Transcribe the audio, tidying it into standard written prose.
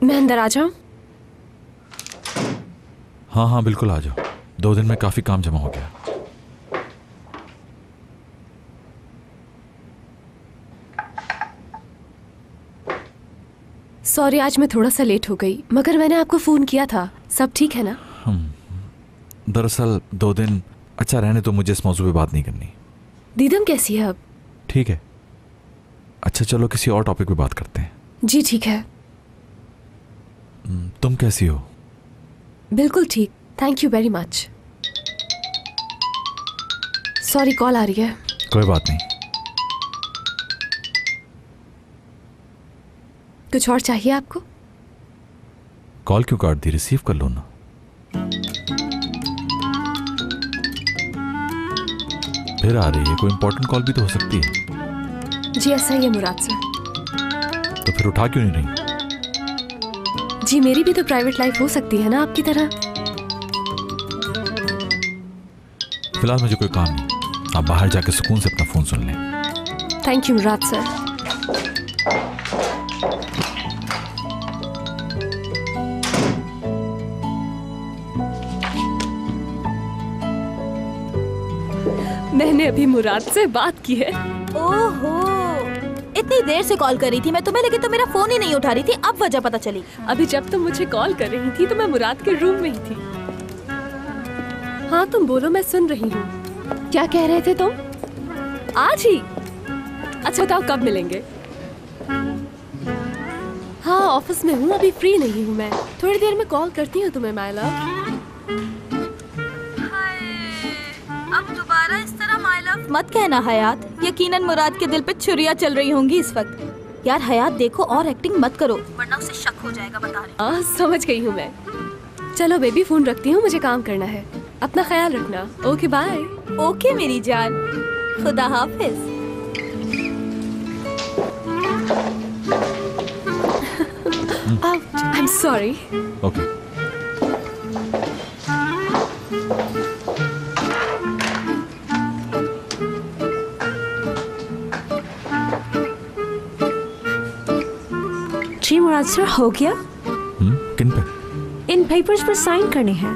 मैं अंदर आ जाऊं? हाँ हाँ बिल्कुल आ जाओ। 2 दिन में काफी काम जमा हो गया। सॉरी, आज मैं थोड़ा सा लेट हो गई, मगर मैंने आपको फोन किया था। सब ठीक है ना? दरअसल 2 दिन अच्छा रहने तो मुझे इस मौजू पे बात नहीं करनी। दीदम कैसी है अब? ठीक है। अच्छा चलो किसी और टॉपिक पे बात करते हैं। जी ठीक है। तुम कैसी हो? बिल्कुल ठीक, thank you very much. Sorry, call आ रही है। कोई बात नहीं। कुछ और चाहिए आपको? कॉल क्यों काट दी? रिसीव कर लो ना। फिर आ रही है, कोई इंपॉर्टेंट कॉल भी तो हो सकती है। जी ऐसा ही है मुराद सर। तो फिर उठा क्यों नहीं रही? जी मेरी भी तो प्राइवेट लाइफ हो सकती है ना आपकी तरह। फिलहाल मुझे कोई काम नहीं, आप बाहर जाकर सुकून से अपना फोन सुन लें। Thank you Murad sir. मैंने अभी मुराद से बात की है। ओहो, इतनी देर से कॉल कर रही थी मैं तुम्हें, लेकिन तुम मेरा फोन ही नहीं उठा रही थी। अब वजह पता चली। अभी जब तुम मुझे कॉल कर रही थी तो मैं मुराद के रूम में ही थी। हाँ तुम बोलो, मैं सुन रही हूँ। क्या कह रहे थे तुम? आज ही? अच्छा बताओ कब मिलेंगे? हाँ ऑफिस में हूँ, अभी फ्री नहीं हूँ मैं। थोड़ी देर में कॉल करती हूँ तुम्हें माय लव। अब दोबारा इस तरह माय लव मत कहना हयात। यकीनन मुराद के दिल पे छुरियां चल रही होंगी इस वक्त। यार हयात देखो, और एक्टिंग मत करो वरना उसे शक हो जाएगा, बता रही। समझ गई हूँ मैं। चलो बेबी फोन रखती हूँ, मुझे काम करना है। अपना ख्याल रखना। Okay bye. ओके मेरी जान, खुदा हाफिज। I am sorry. ओके। जी मुराद सर, हो गया? किन पे? इन पेपर्स पर साइन करने हैं।